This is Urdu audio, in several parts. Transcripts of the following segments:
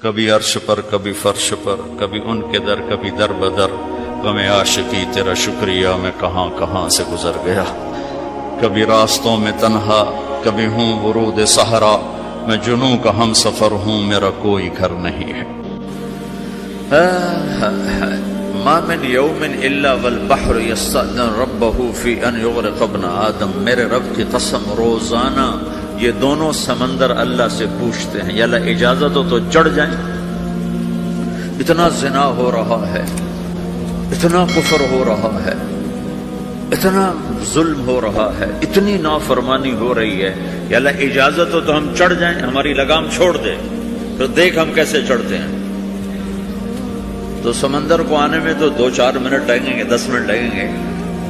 کبھی عرش پر کبھی فرش پر، کبھی ان کے در کبھی در بدر، غم عاشقی تیرا شکریہ میں کہاں کہاں سے گزر گیا، کبھی راستوں میں تنہا کبھی ہوں ورود صحرا، میں جنوں کا ہم سفر ہوں میرا کوئی گھر نہیں ہے۔ ما من یوم الا والبحر یستأذن ربہ فی ان یغرق ابن آدم، میرے رب کی قسم روزانہ یہ دونوں سمندر اللہ سے پوچھتے ہیں یا اللہ اجازت ہو تو چڑھ جائیں۔ اتنا زنا ہو رہا ہے، اتنا کفر ہو رہا ہے، اتنا ظلم ہو رہا ہے، اتنی نافرمانی ہو رہی ہے، یا اللہ اجازت ہو تو ہم چڑھ جائیں، ہماری لگام چھوڑ دے، تو دیکھ ہم کیسے چڑھتے ہیں۔ تو سمندر کو آنے میں تو 2-4 منٹ لگیں گے، 10 منٹ لگیں گے۔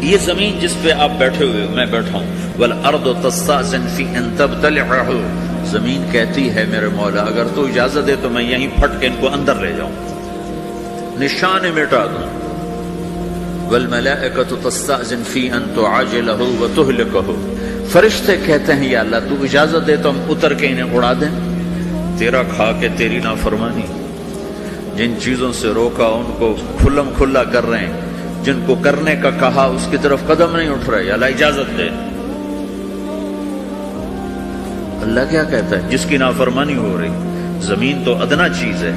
یہ زمین جس پہ آپ بیٹھے ہوئے میں بیٹھا ہوں، والارض تستأذن فی ان تبتلعہ، زمین کہتی ہے میرے مولا اگر تو اجازت دے تو میں یہیں پھٹ کے ان کو اندر لے جاؤں، نشان مٹا دوں۔ والملائکۃ تستأذن فی ان تعاجلہ وتہلکہ، فرشتے کہتے ہیں یا اللہ تو اجازت دے تو ہم اتر کے انہیں اڑا دیں، تیرا کھا کے تیری نافرمانی، جن چیزوں سے روکا ان کو کھلم کھلا کر رہے ہیں، جن کو کرنے کا کہا اس کی طرف قدم نہیں اٹھ رہے، یا اللہ اجازت دے۔ اللہ کیا کہتا ہے؟ جس کی نافرمانی ہو رہی، زمین تو ادنا چیز ہے،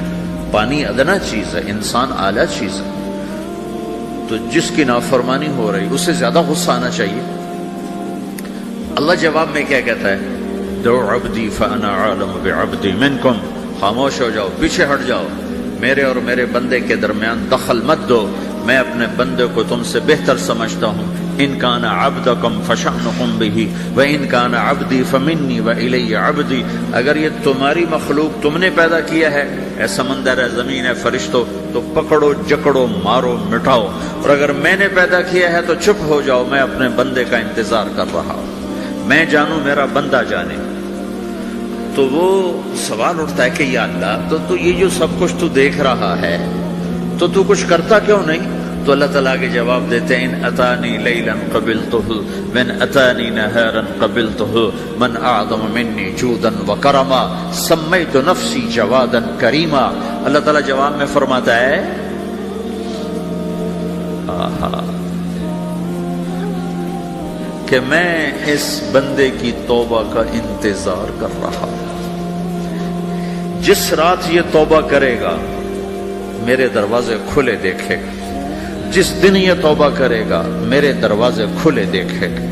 پانی ادنا چیز ہے، انسان اعلیٰ چیز ہے، تو جس کی نافرمانی ہو رہی اسے زیادہ غصہ آنا چاہیے۔ اللہ جواب میں کیا کہتا ہے؟ دعو عبدی فانا عالم بعبدی منکم، خاموش ہو جاؤ، پیچھے ہٹ جاؤ، میرے اور میرے بندے کے درمیان دخل مت دو، میں اپنے بندے کو تم سے بہتر سمجھتا ہوں۔ ان کان عبدکم فشأنکم بہ وان کان عبدی فمنی والی عبدی، اگر یہ تمہاری مخلوق تم نے پیدا کیا ہے، اے سمندر ہے، زمین ہے، فرشتوں، تو پکڑو جکڑو مارو مٹاؤ، اور اگر میں نے پیدا کیا ہے تو چپ ہو جاؤ، میں اپنے بندے کا انتظار کر رہا ہوں، میں جانوں میرا بندہ جانے۔ تو وہ سوال اٹھتا ہے کہ یا اللہ تو یہ جو سب کچھ تو دیکھ رہا ہے تو کچھ کرتا کیوں نہیں؟ تو اللہ تعالیٰ کے جواب دیتے ہیں ان اتانی لیلا قبلتہ من اتانی نہارا قبلتہ من اعظم منی جودا وکرما سمیت نفسی جوادا کریما۔ اللہ تعالیٰ جواب میں فرماتا ہے کہ میں اس بندے کی توبہ کا انتظار کر رہا ہوں، جس رات یہ توبہ کرے گا میرے دروازے کھلے دیکھے گا، جس دن یہ توبہ کرے گا میرے دروازے کھلے دیکھے گا،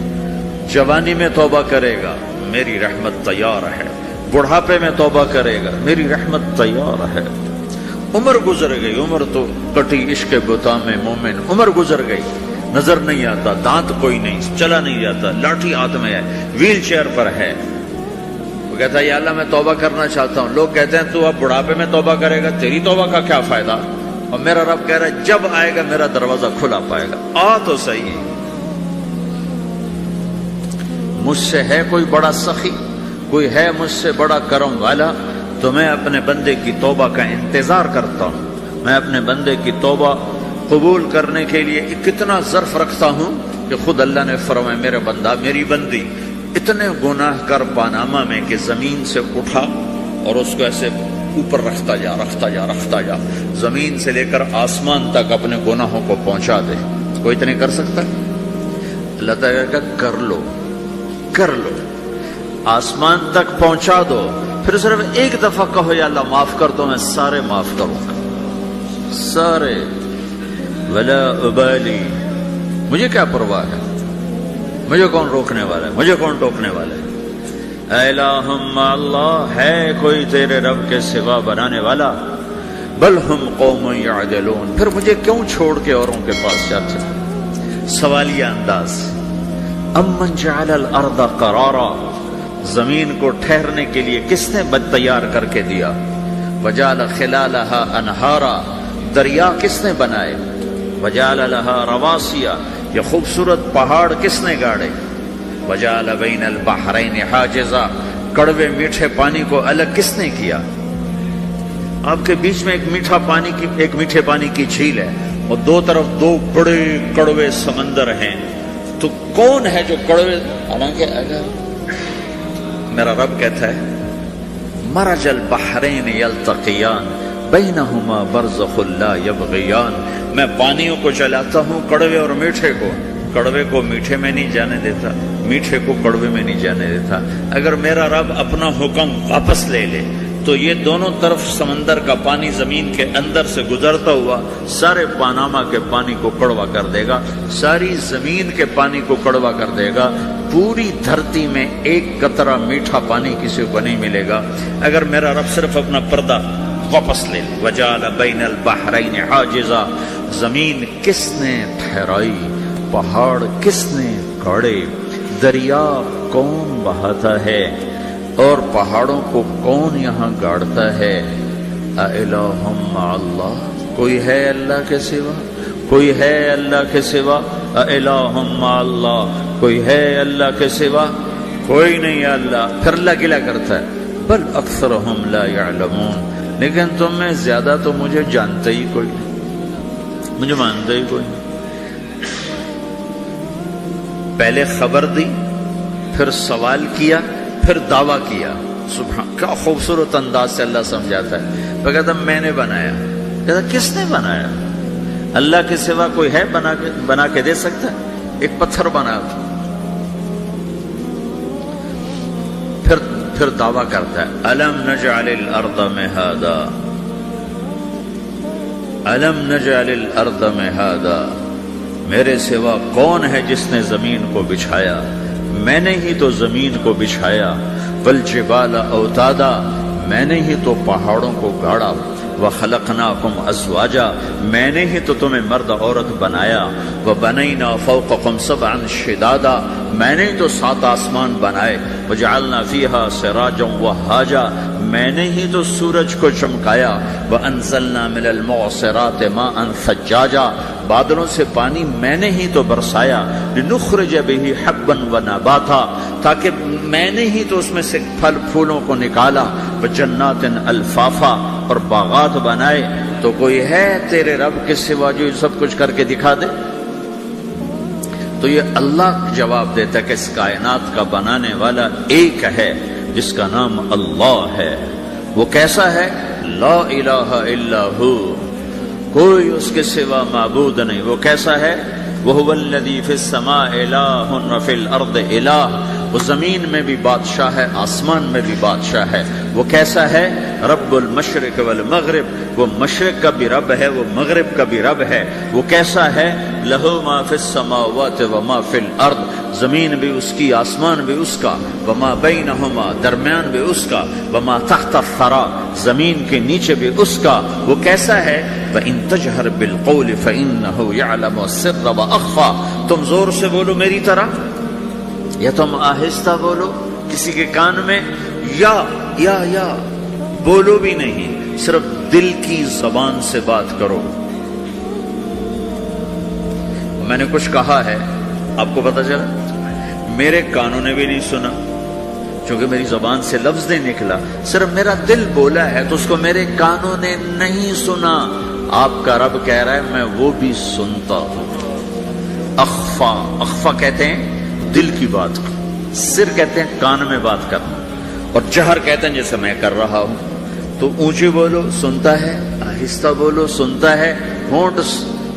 جوانی میں توبہ کرے گا میری رحمت تیار ہے، بڑھاپے میں توبہ کرے گا میری رحمت تیار ہے۔ عمر گزر گئی، عمر تو کٹی عشق بتا میں مومن، عمر گزر گئی، نظر نہیں آتا، دانت کوئی نہیں، چلا نہیں جاتا، لاٹھی ہاتھ میں ہے، ویل چیئر پر ہے، وہ کہتا ہے یا اللہ میں توبہ کرنا چاہتا ہوں۔ لوگ کہتے ہیں تو اب بڑھاپے میں توبہ کرے گا، تیری توبہ کا کیا فائدہ؟ اور میرا رب کہہ رہا ہے جب آئے گا میرا دروازہ کھلا پائے گا، آ تو صحیح۔ مجھ سے ہے کوئی بڑا سخی، کوئی ہے مجھ سے بڑا کرم والا، تو میں اپنے بندے کی توبہ کا انتظار کرتا ہوں، میں اپنے بندے کی توبہ قبول کرنے کے لیے کتنا ظرف رکھتا ہوں کہ خود اللہ نے فرمایا میرے بندہ میری بندی اتنے گناہ کر پاناما میں کہ زمین سے اٹھا اور اس کو ایسے اوپر رکھتا جا رکھتا جا رکھتا جا، زمین سے لے کر آسمان تک اپنے گناہوں کو پہنچا دے۔ کوئی اتنے کر سکتا ہے؟ اللہ تعالیٰ کا کر لو کر لو، آسمان تک پہنچا دو، پھر صرف ایک دفعہ کہو یا اللہ معاف کر دو، میں سارے معاف کروں گا، سارے، ولا ابالی، مجھے کیا پرواہ ہے، مجھے کون روکنے والا ہے، مجھے کون ٹوکنے والا ہے۔ اے الہم اللہ، ہے کوئی تیرے رب کے سوا بنانے والا؟ بل ہم قوم یعدلون، پھر مجھے کیوں چھوڑ کے اوروں کے پاس جاتے ہیں؟ سوالیہ انداز۔ امن جعل الارض قرارا، زمین کو ٹھہرنے کے لیے کس نے تیار کر کے دیا؟ وجعل خلالہا انہارا، دریا کس نے بنائے؟ وجعل لہا رواسیا، یہ خوبصورت پہاڑ کس نے گاڑے؟ وجعل بین البحرین حاجزا، کڑوے میٹھے پانی کو الگ کس نے کیا؟ آپ کے بیچ میں ایک میٹھے پانی کی جھیل ہے اور دو طرف دو بڑے کڑوے سمندر ہیں، تو کون ہے جو کڑوے؟ حالانکہ اگر میرا رب کہتا ہے مرج البحرین یلتقیان بینہما برزخ لا یبغیان. میں پانیوں کو چلاتا ہوں، کڑوے اور میٹھے کو. کڑوے کو میٹھے میں نہیں جانے دیتا، میٹھے کو کڑوے میں نہیں جانے دیتا. اگر میرا رب اپنا حکم واپس لے لے تو یہ دونوں طرف سمندر کا پانی زمین کے اندر سے گزرتا ہوا سارے پاناما کے پانی کو کڑوا کر دے گا، ساری زمین کے پانی کو کڑوا کر دے گا. پوری دھرتی میں ایک قطرہ میٹھا پانی کسی کو نہیں ملے گا اگر میرا رب صرف اپنا پردہ واپس لے لے. وجعل بین البحرین حاجزا. زمین کس نے ٹھہرائی، پہاڑ کس نے گاڑے، دریا کون بہاتا ہے اور پہاڑوں کو کون یہاں گاڑتا ہے. اِلٰہٌ مع اللہ. کوئی ہے اللہ کے سوا؟ کوئی ہے اللہ کے سوا؟ اِلٰہٌ مع اللہ. کوئی ہے اللہ کے سوا؟ کوئی نہیں ہے اللہ. پھر اللہ گلہ کرتا ہے بل اکثرہم لا یعلمون. لیکن تم میں زیادہ تو مجھے جانتے ہی کوئی نہیں، مجھے مانتے ہی کوئی نہیں. پہلے خبر دی، پھر سوال کیا، پھر دعویٰ کیا. سبحان، کیا خوبصورت انداز سے اللہ سمجھاتا ہے. وہ کہتا میں نے بنایا. کہتا کس نے بنایا؟ اللہ کے سوا کوئی ہے بنا کے دے سکتا ہے؟ ایک پتھر بنا. پھر دعویٰ کرتا ہے الم نجعل الارض مہادا، الم نجعل الارض مہادا. میرے سوا کون ہے جس نے زمین کو بچھایا؟ میں نے ہی تو زمین کو بچھایا. والجبال اوتادا. میں نے ہی تو پہاڑوں کو گاڑا. وخلقناکم ازواجا. میں نے ہی تو تمہیں مرد عورت بنایا. وبنینا فوقکم سبعا شدادا. میں نے تو 7 آسمان بنائے. وجعلنا فیہا سراجا وہاجا. میں نے ہی تو سورج کو چمکایا. وانزلنا من المعصرات ماء ثجاجا. بادلوں سے پانی میں نے ہی تو برسایا. لنخرج به حبا ونباتا. تاکہ میں نے ہی تو اس میں سے پھل پھولوں کو نکالا. وجنات الفافا. اور باغات بنائے. تو کوئی ہے تیرے رب کے سوا جو سب کچھ کر کے دکھا دے؟ تو یہ اللہ جواب دیتا ہے کہ اس کائنات کا بنانے والا ایک ہے جس کا نام اللہ ہے. وہ کیسا ہے؟ لا الہ الا ہو. کوئی اس کے سوا معبود نہیں. وہ کیسا ہے؟ وَهُوَ الَّذِي فِي السَّمَاءِ إِلَٰهٌ وَفِي الْأَرْضِ إِلَٰهٌ. وہ زمین میں بھی بادشاہ ہے، آسمان میں بھی بادشاہ ہے. وہ کیسا ہے؟ رب المشرق والمغرب. وہ مشرق کا بھی رب ہے، وہ مغرب کا بھی رب ہے. وہ کیسا ہے؟ لَهُ مَا فِي السَّمَاوَاتِ وَمَا فِي الْأَرْضِ. زمین بھی اس کی، آسمان بھی اس کا. وَمَا بَيْنَهُمَا. درمیان بھی اس کا. وَمَا تَحْتَ الثَّرَىٰ. زمین کے نیچے بھی اس کا. وہ کیسا ہے؟ وَإِن تَجْهَرْ بِالْقَوْلِ فَإِنَّهُ يَعْلَمُ السِّرَّ وَأَخْفَىٰ. تم زور سے بولو میری طرح، یا تم آہستہ بولو کسی کے کان میں، یا بولو بھی نہیں، صرف دل کی زبان سے بات کرو. میں نے کچھ کہا ہے، آپ کو پتا چلا؟ میرے کانوں نے بھی نہیں سنا چونکہ میری زبان سے لفظ نہیں نکلا. صرف میرا دل بولا ہے تو اس کو میرے کانوں نے نہیں سنا. آپ کا رب کہہ رہا ہے میں وہ بھی سنتا ہوں. اخفا کہتے ہیں دل کی بات کو، سر کہتے ہیں کان میں بات کرنا، اور جہر کہتے ہیں جیسے میں کر رہا ہوں. تو اونچی بولو سنتا ہے، آہستہ بولو سنتا ہے. ہونٹ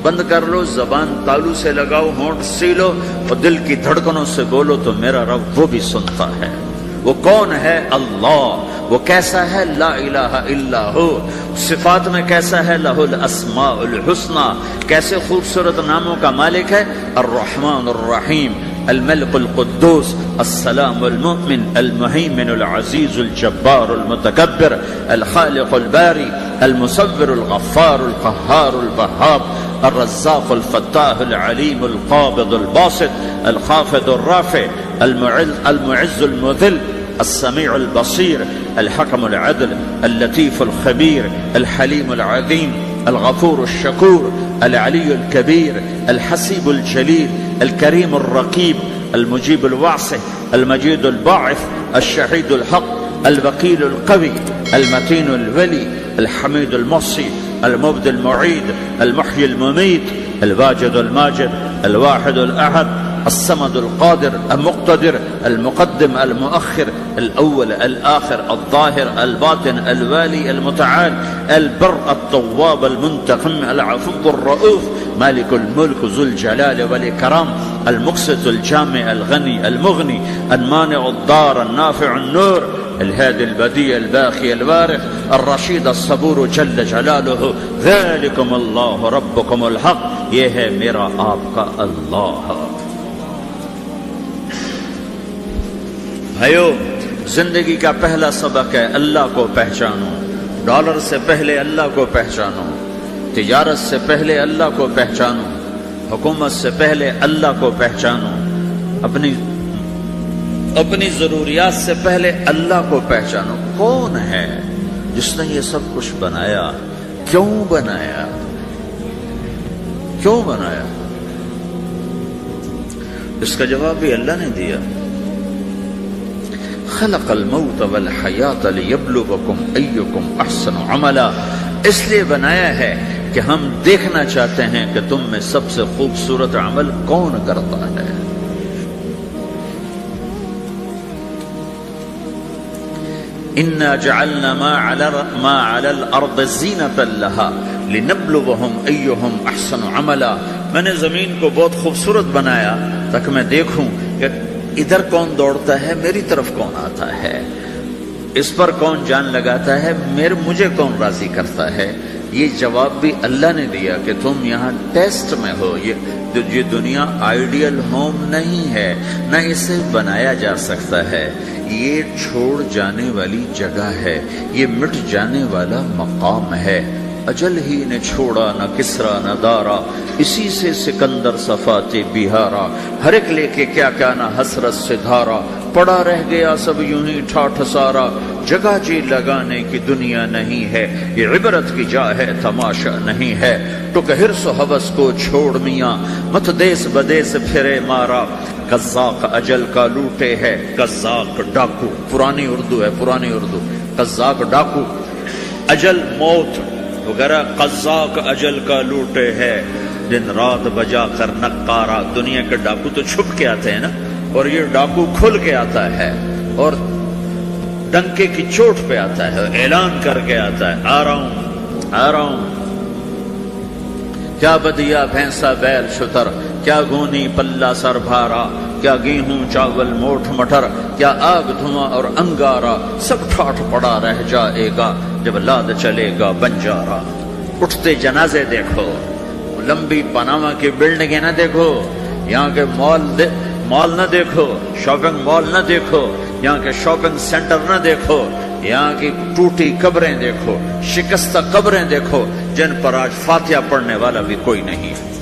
بند کر لو، زبان تالو سے لگاؤ، ہونٹ سیلو اور دل کی دھڑکنوں سے بولو تو میرا رب وہ بھی سنتا ہے. وہ کون ہے؟ اللہ. وہ کیسا ہے؟ لا الہ الا ہو. صفات میں کیسا ہے؟ لہ الاسماء الحسنى. کیسے خوبصورت ناموں کا مالک ہے؟ الرحمن الرحیم، الملك القدوس، السلام المؤمن، المهيمن العزيز الجبار المتكبر، الخالق الباري، المصور الغفار القهار الوهاب، الرزاق الفتاح العليم القابض الباسط، الخافض الرافع، المعز المذل، السميع البصير، الحكم العدل، اللطيف الخبير، الحليم العظيم، الغفور الشكور، العلي الكبير، الحسيب الجليل، الكريم الرقيب، المجيب الواسع، المجيد الباعث، الشهيد الحق، الوكيل القوي، المتين الولي، الحميد المحصي، المبدي المعيد، المحيي المميت، الواجد الماجد، الواحد الأحد، الصمد القادر المقتدر، المقدم المؤخر، الأول الآخر الظاهر الباطن الوالي المتعال البر التواب المنتقم العفو الرؤوف مالك الملك ذو الجلال والإكرام المقسط الجامع الغني المغني المانع الضار النافع النور الهادي البديع الباقي الوارث الرشید الصبور جل جلالہ ذالکم اللہ ربکم الحق، یہ ہے میرا آپ کا اللہ۔ بھائیو، زندگی کا پہلا سبق ہے اللہ کو پہچانو۔ ڈالر سے پہلے اللہ کو پہچانو، تجارت سے پہلے اللہ کو پہچانو، حکومت سے پہلے اللہ کو پہچانو، اپنی ضروریات سے پہلے اللہ کو پہچانو۔ کون ہے جس نے یہ سب کچھ بنایا؟ کیوں بنایا؟ کیوں بنایا؟ اس کا جواب بھی اللہ نے دیا۔ خلق الموت والحیات لیبلوکم ایکم احسن عملا، اس لیے بنایا ہے کہ ہم دیکھنا چاہتے ہیں کہ تم میں سب سے خوبصورت عمل کون کرتا ہے۔ انا جعلنا ما علی الارض زینۃ لها لنبلوہم ایہم احسن عملا، میں نے زمین کو بہت خوبصورت بنایا تاکہ میں دیکھوں کہ ادھر کون دوڑتا ہے، میری طرف کون آتا ہے، اس پر کون جان لگاتا ہے، مجھے کون راضی کرتا ہے۔ یہ جواب بھی اللہ نے دیا کہ تم یہاں ٹیسٹ میں ہو۔ یہ دنیا آئیڈیل ہوم نہیں ہے، نہ اسے بنایا جا سکتا ہے، یہ چھوڑ جانے والی جگہ ہے، یہ مٹ جانے والا مقام ہے۔ اجل ہی نے چھوڑا نہ کسرا نہ دارا، اسی سے سکندر صفات بہارا، ہر ایک لے کے کیا کیا نہ حسرت سے دھارا، پڑا رہ گیا سب یوں ہی ٹھاٹھ سارا، جگہ جی لگانے کی دنیا نہیں ہے، یہ عبرت کی جا ہے تماشا نہیں ہے، ٹک حرص و حوث کو چھوڑ میاں، مت دیس بدیس پھرے مارا، قزاق اجل کا لوٹے ہے، قزاق ڈاکو، پرانی اردو ہے، پرانی اردو، قزاق ڈاکو، اجل موت وغیرہ، قزاق اجل کا لوٹے ہے، دن رات بجا کر نقارا۔ دنیا کے ڈاکو تو چھپ کے آتے ہیں نا، اور یہ ڈاکو کھل کے آتا ہے اور ڈنکے کی چوٹ پہ آتا ہے، اعلان کر کے آتا ہے، آ رہا ہوں آ رہا ہوں۔ کیا بدیا بھینسا بیل شتر، کیا گونی پلہ سر بھارا، کیا گیہوں چاول موٹھ مٹر، کیا آگ دھواں اور انگارا، سب ٹھاٹھ پڑا رہ جائے گا جب لاد چلے گا بنجارا۔ اٹھتے جنازے دیکھو، لمبی پاناما کی بلڈنگیں نہ دیکھو، یہاں کے مال نہ دیکھو، شاپنگ مال نہ دیکھو، یہاں کے شاپنگ سینٹر نہ دیکھو، یہاں کی ٹوٹی قبریں دیکھو، شکستہ قبریں دیکھو جن پر آج فاتحہ پڑھنے والا بھی کوئی نہیں ہے۔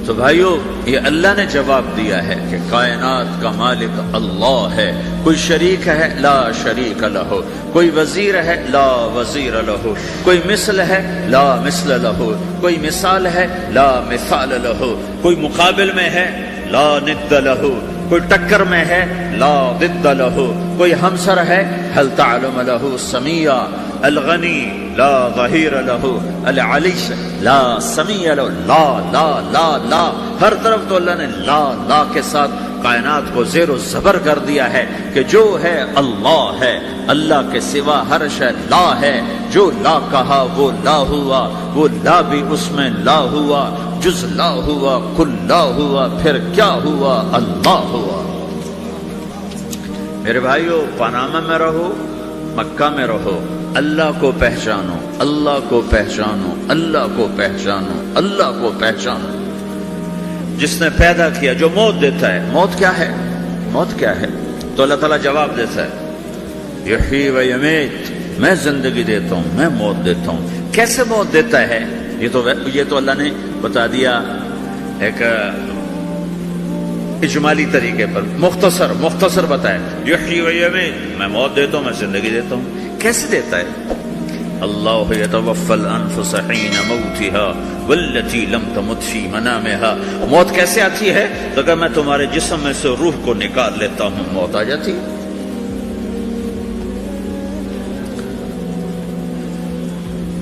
تو بھائیو، یہ اللہ نے جواب دیا ہے کہ کائنات کا مالک اللہ ہے، کوئی شریک ہے لا شریک لہ، کوئی وزیر ہے لا وزیر لہ، کوئی مثل ہے لا مثل لہ، کوئی مثال ہے لا مثال لہ، کوئی مقابل میں ہے لا ند لہ، کوئی ٹکر میں ہے لا ضد لہ، کوئی ہمسر ہے هل تعلم لہ سمیع، الغنی لا ظہیر لہ، العلی لا سمیع لہ، لا لا لا لا، ہر طرف تو اللہ نے لا لا کے ساتھ کائنات کو زیر و زبر کر دیا ہے کہ جو ہے اللہ ہے، اللہ کے سوا ہر شے لا ہے، جو لا کہا وہ لا ہوا، وہ لا بھی اس میں لا ہوا، جز لا ہوا کل لا ہوا، پھر کیا ہوا؟ اللہ ہوا۔ میرے بھائیو، پاناما میں رہو، مکہ میں رہو، اللہ کو پہچانو، اللہ کو پہچانو، اللہ کو پہچانو، اللہ کو پہچانو۔ جس نے پیدا کیا، جو موت دیتا ہے، موت کیا ہے؟ موت کیا ہے؟ تو اللہ تعالیٰ جواب دیتا ہے، یحیی و یمیت، میں زندگی دیتا ہوں، میں موت دیتا ہوں۔ کیسے موت دیتا ہے؟ یہ تو اللہ نے بتا دیا ایک اجمالی طریقے پر، مختصر بتایا، یحیی و یمیت، میں موت دیتا ہوں، میں زندگی دیتا ہوں۔ کیسے دیتا ہے؟ اللہ یتوفی الانفس حین موتها والتی لم تمت فی منامها۔ موت کیسے آتی ہے؟ تو اگر میں تمہارے جسم میں سے روح کو نکال لیتا ہوں، موت آ جاتی ہے۔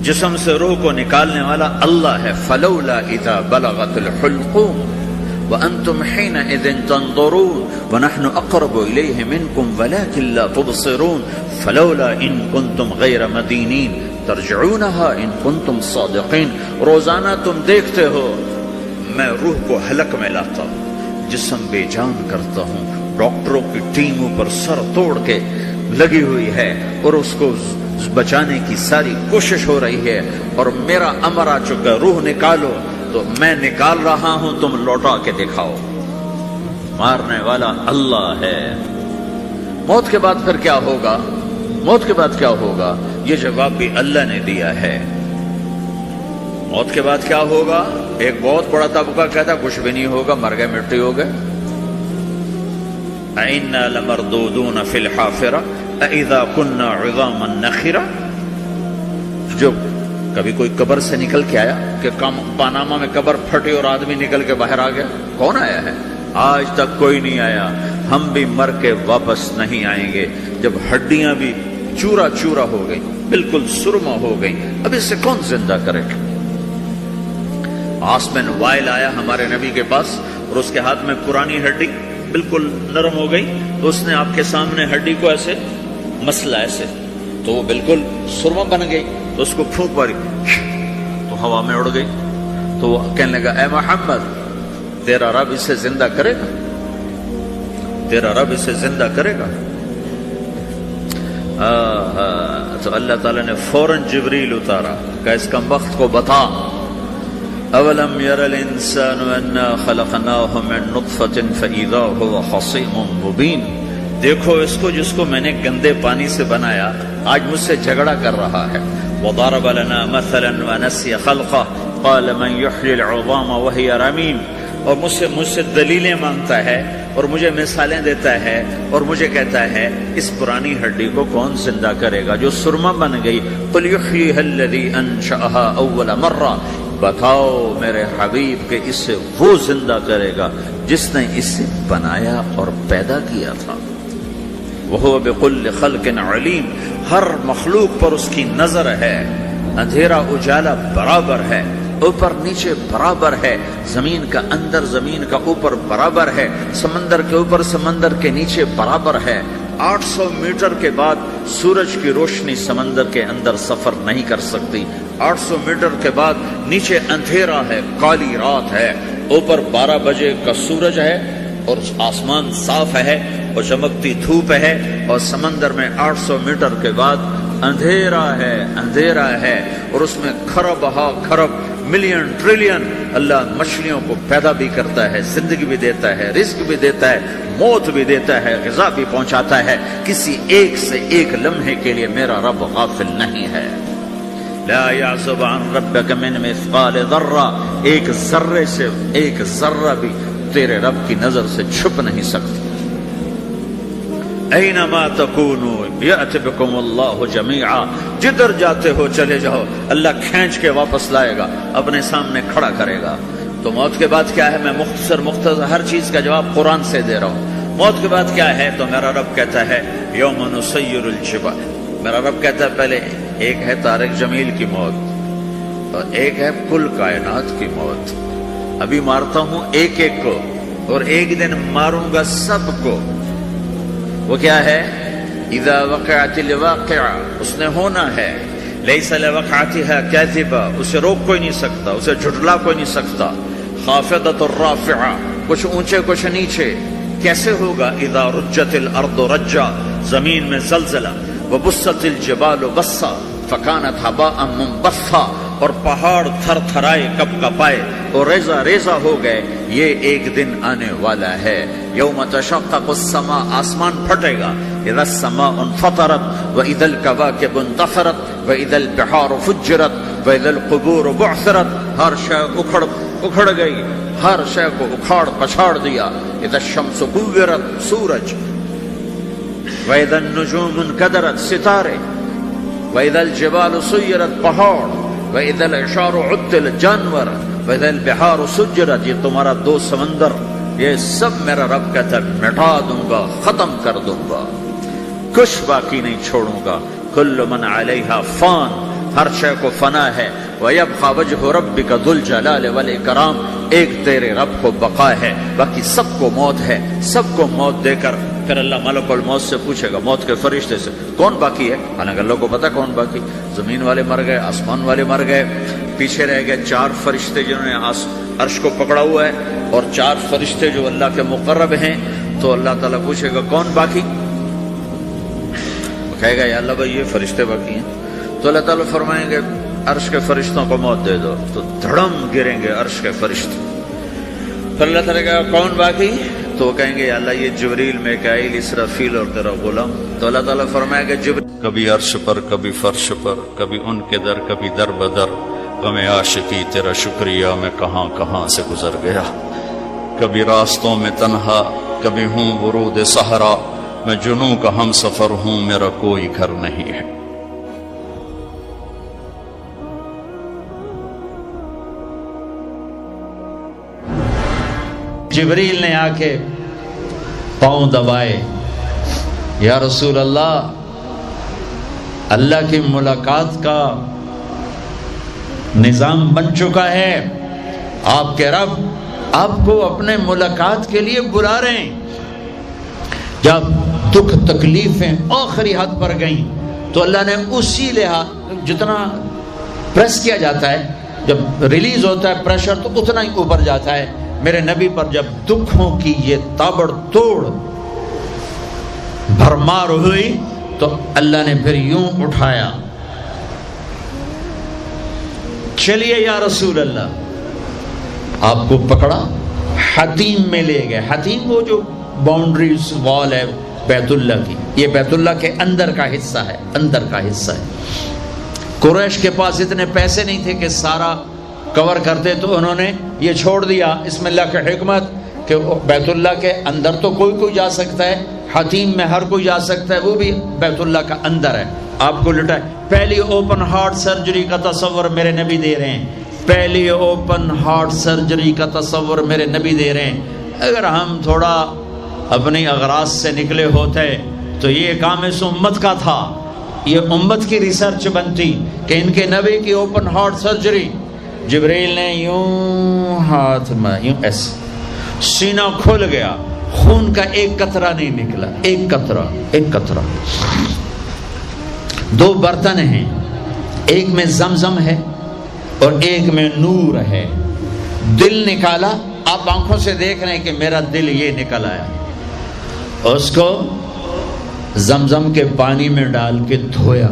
جسم سے روح کو نکالنے والا اللہ ہے. فلولا اذا بلغت الحلقوم وانتم حينئذ تنظرون ونحن اقرب اليه منكم ولكن لا تبصرون فلولا ان كنتم غير مدينين ترجعونها ان كنتم صادقين. روزانہ تم دیکھتے ہو میں روح کو حلق میں لاتا ہوں، جسم بے جان کرتا ہوں، ڈاکٹروں کی ٹیم اوپر سر توڑ کے لگی ہوئی ہے اور اس کو بچانے کی ساری کوشش ہو رہی ہے، اور میرا امر آ چکا، روح نکالو، تو میں نکال رہا ہوں، تم لوٹا کے دکھاؤ. مارنے والا اللہ ہے. موت کے بعد پھر کیا ہوگا؟ موت کے بعد کیا ہوگا؟ یہ جواب بھی اللہ نے دیا ہے. موت کے بعد کیا ہوگا؟ ایک بہت بڑا طبقہ کہتا کچھ بھی نہیں ہوگا، مر گئے، مٹی ہو گئے. اِنَّا لَمَرْدُودُونَ فِي الْحَافِرَةِ اَإِذَا كُنَّا عِظَامًا نَخِرَةً. جو کبھی کوئی قبر سے نکل کے آیا کہ پاناما میں قبر پھٹی اور آدمی نکل کے باہر آ گیا؟ کون آیا ہے؟ آج تک کوئی نہیں آیا. ہم بھی مر کے واپس نہیں آئیں گے. جب ہڈیاں بھی چورا چورا ہو گئی، بالکل سرما ہو گئی، اب اس سے کون زندہ کرے گا؟ آسمن وائل آیا ہمارے نبی کے پاس اور اس کے ہاتھ میں پرانی ہڈی بالکل نرم ہو گئی، تو اس نے آپ کے سامنے ہڈی کو ایسے مسلا، ایسے تو وہ بالکل سرما بن گئی. تو اس کو پھونک ماری تو ہوا میں اڑ گئی. تو وہ کہنے لگا اے محمد، تیرا رب اسے زندہ کرے گا؟ تیرا رب اسے زندہ کرے گا؟ تو اللہ تعالیٰ نے فوراً جبریل اتارا کہ اس کمبخت کو بتا، اولم یر الانسان انا خلقناہ من نطفۃ فاذا هو خصیم مبین. دیکھو اس کو جس کو میں نے گندے پانی سے بنایا، آج مجھ سے جھگڑا کر رہا ہے. وضرب لنا مثلا ونسی خلقہ قال من یحیی العظام وہی رمیم. اور مجھ سے دلیلیں مانگتا ہے اور مجھے مثالیں دیتا ہے اور مجھے کہتا ہے اس پرانی ہڈی کو کون زندہ کرے گا جو سرما بن گئی. قل یحییھا الذی انشأھا اول مرہ. بتاؤ میرے حبیب کہ اسے وہ زندہ کرے گا جس نے اسے بنایا اور پیدا کیا تھا. وہو بکل خلق علیم. ہر مخلوق پر اس کی نظر ہے. اندھیرا اجالا برابر ہے، اوپر نیچے برابر ہے، زمین کا اندر زمین کا اوپر برابر ہے، سمندر کے اوپر سمندر کے نیچے برابر ہے. 800 میٹر کے بعد سورج کی روشنی سمندر کے اندر سفر نہیں کر سکتی. 800 میٹر کے بعد نیچے اندھیرا ہے، کالی رات ہے، اوپر 12 بجے کا سورج ہے اور آسمان صاف ہے اور چمکتی دھوپ ہے، اور سمندر میں 800 میٹر کے بعد اندھیرا ہے اور اس میں کھرب ہا کھرب ملین ٹریلین اللہ مچھلیوں کو پیدا بھی کرتا ہے، زندگی بھی دیتا ہے، رزق بھی دیتا ہے، موت بھی دیتا ہے، غذا بھی پہنچاتا ہے. کسی ایک سے ایک لمحے کے لیے میرا رب غافل نہیں ہے. لا يعزب عن ربك من مثقال ذرہ. ایک ذرے سے ایک ذرہ بھی تیرے رب کی نظر سے چھپ نہیں سکتی. اینما تکونوا یأتی بکم اللہ جمیعا. جدھر جاتے ہو چلے جاؤ، اللہ کھینچ کے واپس لائے گا، اپنے سامنے کھڑا کرے گا. تو موت کے بعد کیا ہے؟ میں مختصر ہر چیز کا جواب قرآن سے دے رہا ہوں. موت کے بعد کیا ہے؟ تو میرا رب کہتا ہے یوم نسیر الجبال. میرا رب کہتا ہے پہلے ایک ہے طارق جمیل کی موت اور ایک ہے کل کائنات کی موت. ابھی مارتا ہوں ایک ایک کو اور ایک دن ماروں گا سب کو. وہ کیا ہے؟ اذا وقعت الواقعہ، اس نے ہونا ہے. لیس لوقعتها کاذبہ، اسے روک کوئی نہیں سکتا، اسے جھٹلا کوئی نہیں سکتا. خافضۃ الرافعہ، کچھ اونچے کچھ نیچے. کیسے ہوگا؟ اذا رجت الارض رجا، زمین میں زلزلہ. وبست الجبال بسا فکانت ہباء منبثا، اور پہاڑ تھر تھرائے کپ کپائے اور ریزہ ریزہ ہو گئے. یہ ایک دن آنے والا ہے. یوم تشقق السماء، آسمان پھٹے گا. اذا السماء انفطرت واذا الكواكب انتثرت واذا البحار فجرت واذا القبور بعثرت. ہر شے اکھڑ گئی، ہر شے کو اکھاڑ پچھاڑ دیا. اذا الشمس كورت، سورج. واذا النجوم انكدرت، ستارے. واذا الجبال سيرت، پہاڑ. واذا العشار عطلت، جانور. واذا البحار سجرت، یہ تمہارا دو سمندر، یہ سب میرا رب کہتا ہے مٹا دوں گا، ختم کر دوں گا، کچھ باقی نہیں چھوڑوں گا. کل من علیہا فان، ہر شے کو فنا ہے، وَيَبْقَى وَجْهُ رَبِّكَ ذُو الْجَلَالِ وَالْإِكْرَامِ، ایک تیرے رب کو بقا ہے، باقی سب کو موت ہے، سب کو موت دے کر پھر اللہ ملک الموت سے پوچھے گا، موت کے فرشتے سے، کون باقی ہے؟ حالانکہ اللہ کو پتا کون باقی، زمین والے مر گئے، آسمان والے مر گئے، پیچھے رہ گئے 4 فرشتے جنہوں نے عرش کو پکڑا ہوا ہے، اور 4 فرشتے جو اللہ کے مقرب ہیں۔ تو اللہ تعالیٰ پوچھے گا کون باقی؟ کہے گا یا اللہ بھائی یہ فرشتے باقی ہیں۔ تو اللہ تعالیٰ فرمائیں گے عرش کے فرشتوں کو موت دے دو، تو دھڑم گریں گے عرش کے فرشتے۔ پھر اللہ تعالیٰ کہے گا کون باقی؟ تو وہ کہیں گے یا اللہ یہ جبریل، میکائیل، اسرافیل اور تیرا غلام۔ تو اللہ تعالیٰ فرمائے گا جبریل کبھی عرش پر، کبھی فرش پر، کبھی ان کے در، کبھی در بدر، غم عاشقی تیرا شکریہ میں کہاں کہاں سے گزر گیا، کبھی راستوں میں تنہا، کبھی ہوں ورود صحرا، میں جنوں کا ہم سفر ہوں، میرا کوئی گھر نہیں ہے۔ جبریل نے آ کے پاؤں دبائے، یا رسول اللہ، اللہ کی ملاقات کا نظام بن چکا ہے، آپ کے رب آپ کو اپنے ملاقات کے لیے بلا رہے ہیں۔ جب دکھ تکلیفیں آخری حد پر گئیں تو اللہ نے اسی لحاظ، جتنا پریس کیا جاتا ہے، جب ریلیز ہوتا ہے پریشر تو اتنا ہی اوپر جاتا ہے، میرے نبی پر جب دکھوں کی یہ تابڑ توڑ بھرمار ہوئی تو اللہ نے پھر یوں اٹھایا، چلیے یا رسول اللہ، آپ کو پکڑا، حتیم میں لے گئے۔ حتیم وہ جو باؤنڈریز وال ہے بیت اللہ کی، یہ بیت اللہ کے اندر کا حصہ ہے، اندر کا حصہ ہے۔ قریش کے پاس اتنے پیسے نہیں تھے کہ سارا کور کرتے، تو انہوں نے یہ چھوڑ دیا، اس میں اللہ کی حکمت کہ بیت اللہ کے اندر تو کوئی جا سکتا ہے، حتیم میں ہر کوئی جا سکتا ہے، وہ بھی بیت اللہ کا اندر ہے۔ آپ کو لٹائے، پہلی اوپن ہارٹ سرجری کا تصور میرے نبی دے رہے ہیں، پہلی اوپن ہارٹ سرجری کا تصور میرے نبی دے رہے ہیں۔ اگر ہم تھوڑا اپنی اغراض سے نکلے ہوتے تو یہ کام اس امت کا تھا، یہ امت کی ریسرچ بنتی کہ ان کے نبی کی اوپن ہارٹ سرجری۔ جبریل نے یوں ہاتھ میں یوں ایسے، سینہ کھل گیا، خون کا ایک قطرہ نہیں نکلا، ایک قطرہ۔ 2 برتن ہیں، ایک میں زمزم ہے اور ایک میں نور ہے۔ دل نکالا، آپ آنکھوں سے دیکھ رہے ہیں کہ میرا دل یہ نکل آیا، اس کو زمزم کے پانی میں ڈال کے دھویا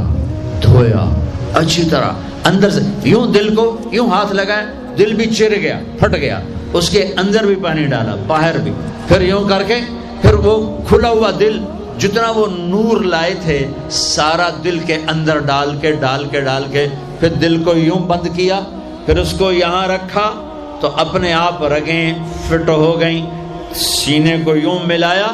اچھی طرح، اندر سے یوں دل کو یوں ہاتھ لگایا، دل بھی چر گیا، پھٹ گیا، اس کے اندر بھی پانی ڈالا، باہر بھی، پھر یوں کر کے پھر وہ کھلا ہوا دل جتنا وہ نور لائے تھے سارا دل کے اندر ڈال کے پھر دل کو یوں بند کیا، پھر اس کو یہاں رکھا تو اپنے آپ رگیں فٹ ہو گئیں، سینے کو یوں ملایا،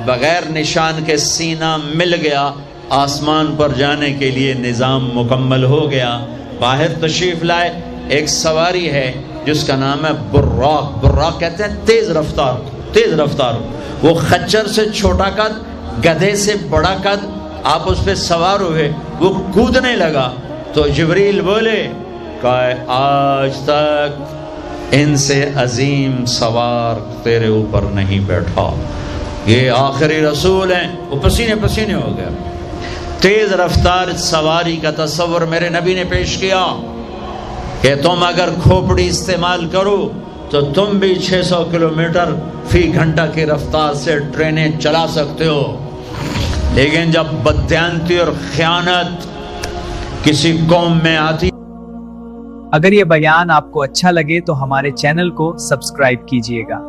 بغیر نشان کے سینہ مل گیا، آسمان پر جانے کے لیے نظام مکمل ہو گیا۔ باہر تشریف لائے، ایک سواری ہے جس کا نام ہے براق کہتے ہیں تیز رفتار، وہ خچر سے چھوٹا قد، گدھے سے بڑا قد، آپ اس پہ سوار ہوئے، وہ کودنے لگا تو جبریل بولے کہ آج تک ان سے عظیم سوار تیرے اوپر نہیں بیٹھا، یہ آخری رسول ہیں۔ وہ پسینے ہو گیا۔ تیز رفتار سواری کا تصور میرے نبی نے پیش کیا کہ تم اگر کھوپڑی استعمال کرو تو تم بھی 600 کلومیٹر فی گھنٹہ کی رفتار سے ٹرینیں چلا سکتے ہو، لیکن جب بددیانتی اور خیانت کسی قوم میں آتی۔ اگر یہ بیان آپ کو اچھا لگے تو ہمارے چینل کو سبسکرائب کیجیے گا۔